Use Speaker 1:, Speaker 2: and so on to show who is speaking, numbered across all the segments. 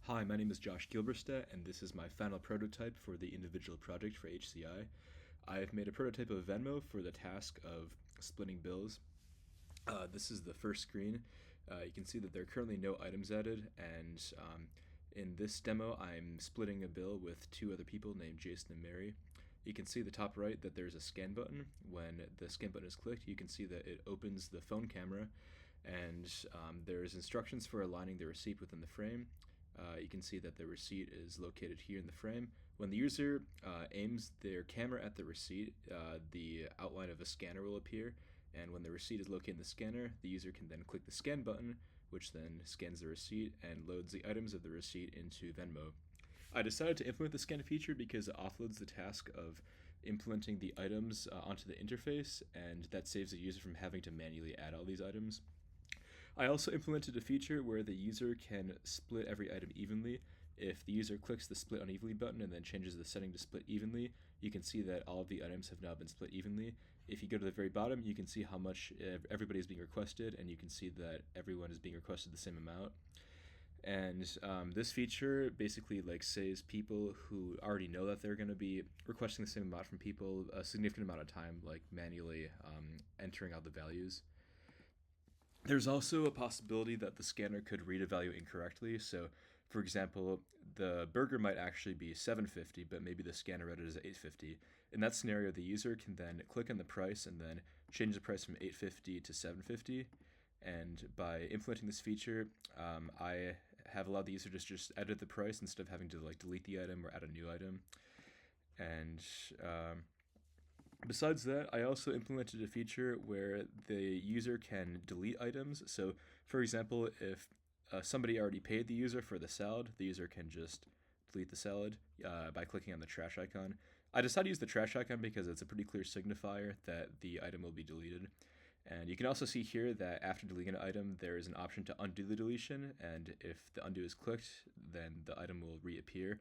Speaker 1: Hi, my name is Josh Gilberstadt, and this is my final prototype for the individual project for HCI. I've made a prototype of Venmo for the task of splitting bills. This is the first screen. You can see that there are currently no items added, and in this demo, I'm splitting a bill with two other people named Jason and Mary. You can see the top right that there's a scan button. When the scan button is clicked, you can see that it opens the phone camera, and there's instructions for aligning the receipt within the frame. You can see that the receipt is located here in the frame. When the user aims their camera at the receipt, the outline of a scanner will appear, and when the receipt is located in the scanner, the user can then click the scan button, which then scans the receipt and loads the items of the receipt into Venmo. I decided to implement the scan feature because it offloads the task of implementing the items onto the interface, and that saves the user from having to manually add all these items. I also implemented a feature where the user can split every item evenly. If the user clicks the split unevenly button and then changes the setting to split evenly, you can see that all of the items have now been split evenly. If you go to the very bottom, you can see how much everybody is being requested, and you can see that everyone is being requested the same amount. And this feature basically saves people who already know that they're going to be requesting the same amount from people a significant amount of time, like manually entering out the values. There's also a possibility that the scanner could read a value incorrectly. So, for example, the burger might actually be $7.50, but maybe the scanner read it as $8.50. In that scenario, the user can then click on the price and then change the price from $8.50 to $7.50. And by implementing this feature, I have allowed the user to just edit the price instead of having to delete the item or add a new item. And besides that, I also implemented a feature where the user can delete items. So, for example, if somebody already paid the user for the salad, the user can just delete the salad by clicking on the trash icon. I decided to use the trash icon because it's a pretty clear signifier that the item will be deleted. And you can also see here that after deleting an item, there is an option to undo the deletion, and if the undo is clicked, then the item will reappear.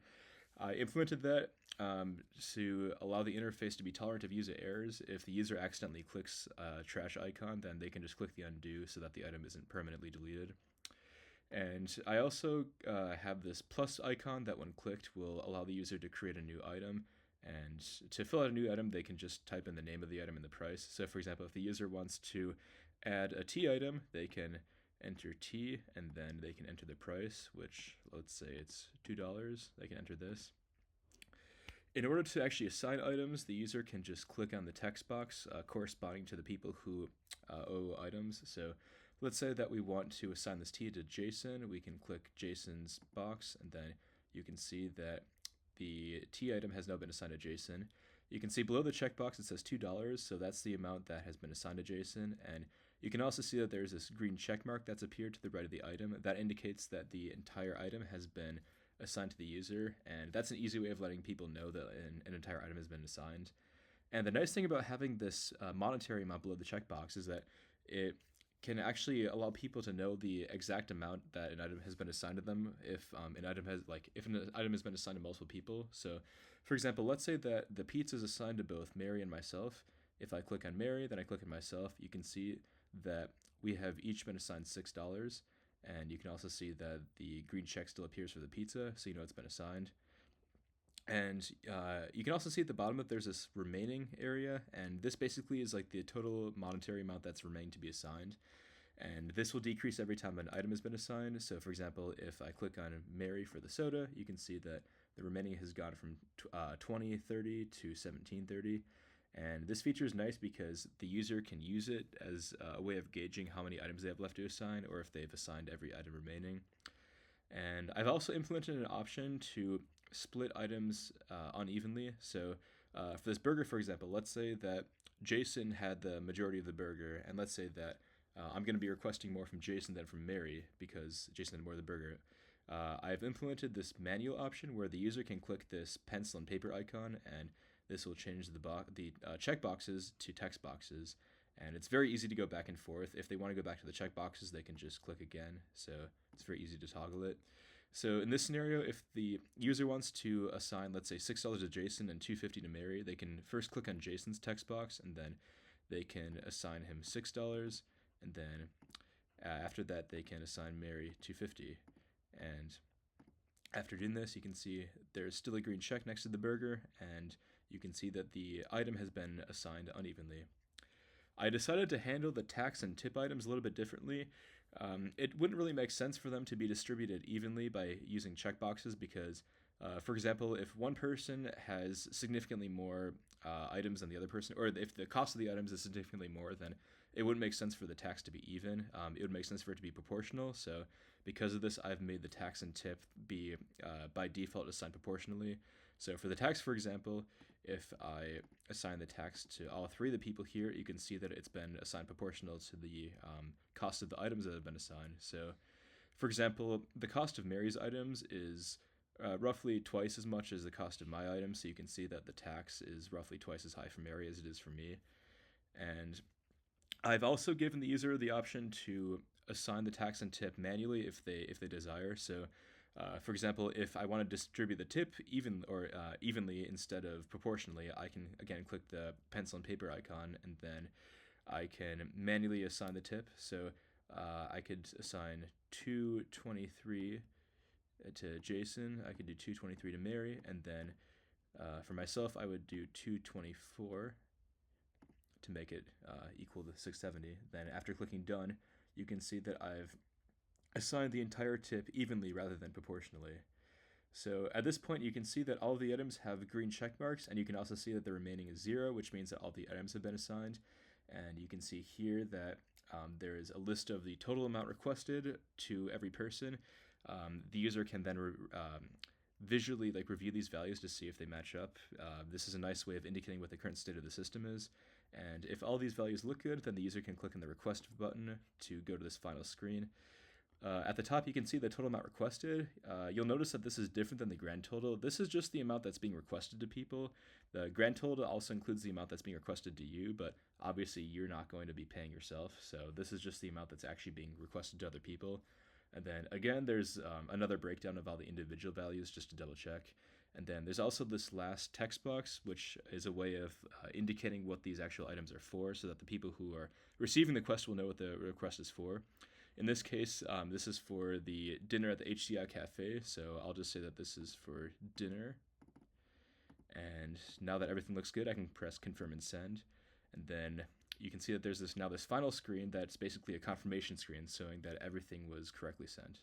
Speaker 1: I implemented that to allow the interface to be tolerant of user errors. If the user accidentally clicks a trash icon, then they can just click the undo so that the item isn't permanently deleted. And I also have this plus icon that when clicked will allow the user to create a new item. And to fill out a new item, they can just type in the name of the item and the price. So for example, if the user wants to add a tea item, they can enter tea and then they can enter the price, which let's say it's $2. They can enter this. In order to actually assign items, the user can just click on the text box corresponding to the people who owe items. So let's say that we want to assign this tea to Jason. We can click Jason's box, and then you can see that the tea item has now been assigned to Jason. You can see below the checkbox it says $2, so that's the amount that has been assigned to Jason. And you can also see that there's this green check mark that's appeared to the right of the item. That indicates that the entire item has been assigned to the user, and that's an easy way of letting people know that an entire item has been assigned. And the nice thing about having this monetary amount below the checkbox is that it can actually allow people to know the exact amount that an item has been assigned to them if an item has been assigned to multiple people. So, for example, let's say that the pizza is assigned to both Mary and myself. If I click on Mary, then I click on myself, you can see that we have each been assigned $6. And you can also see that the green check still appears for the pizza, so you know it's been assigned. And you can also see at the bottom that there's this remaining area, and this basically is like the total monetary amount that's remaining to be assigned. And this will decrease every time an item has been assigned. So for example, if I click on Mary for the soda, you can see that the remaining has gone from $20.30 to $17.30. And this feature is nice because the user can use it as a way of gauging how many items they have left to assign, or if they've assigned every item remaining. And I've also implemented an option to split items unevenly. So for this burger, for example, let's say that Jason had the majority of the burger, and let's say that I'm going to be requesting more from Jason than from Mary because Jason had more of the burger. I've implemented this manual option where the user can click this pencil and paper icon, and this will change the check boxes to text boxes. And it's very easy to go back and forth. If they want to go back to the check boxes, they can just click again. So it's very easy to toggle it. So in this scenario, if the user wants to assign, let's say, $6 to Jason and $2.50 to Mary, they can first click on Jason's text box, and then they can assign him $6, and then after that, they can assign Mary $2.50. And After doing this, you can see there's still a green check next to the burger, and you can see that the item has been assigned unevenly. I decided to handle the tax and tip items a little bit differently. It wouldn't really make sense for them to be distributed evenly by using checkboxes because, for example, if one person has significantly more items than the other person, or if the cost of the items is significantly more, then it wouldn't make sense for the tax to be even. It would make sense for it to be proportional. So because of this, I've made the tax and tip be by default assigned proportionally. So for the tax, for example, if I assign the tax to all three of the people here, you can see that it's been assigned proportional to the cost of the items that have been assigned. So, for example, the cost of Mary's items is roughly twice as much as the cost of my items, so you can see that the tax is roughly twice as high for Mary as it is for me. And I've also given the user the option to assign the tax and tip manually if they desire. So for example, if I want to distribute the tip evenly instead of proportionally, I can again click the pencil and paper icon, and then I can manually assign the tip. So I could assign 223 to Jason. I could do 223 to Mary, and then for myself, I would do 224 to make it equal to 670. Then after clicking done, you can see that I've assigned the entire tip evenly rather than proportionally. So at this point, you can see that all of the items have green check marks, and you can also see that the remaining is 0, which means that all the items have been assigned. And you can see here that there is a list of the total amount requested to every person. The user can then visually review these values to see if they match up. This is a nice way of indicating what the current state of the system is. And if all these values look good, then the user can click on the request button to go to this final screen. At the top, you can see the total amount requested. You'll notice that this is different than the grand total. This is just the amount that's being requested to people. The grand total also includes the amount that's being requested to you, but obviously you're not going to be paying yourself. So this is just the amount that's actually being requested to other people. And then again, there's another breakdown of all the individual values just to double check. And then there's also this last text box, which is a way of indicating what these actual items are for so that the people who are receiving the request will know what the request is for. In this case, this is for the dinner at the HCI Cafe, so I'll just say that this is for dinner. And now that everything looks good, I can press confirm and send. And then you can see that there's this final screen that's basically a confirmation screen showing that everything was correctly sent.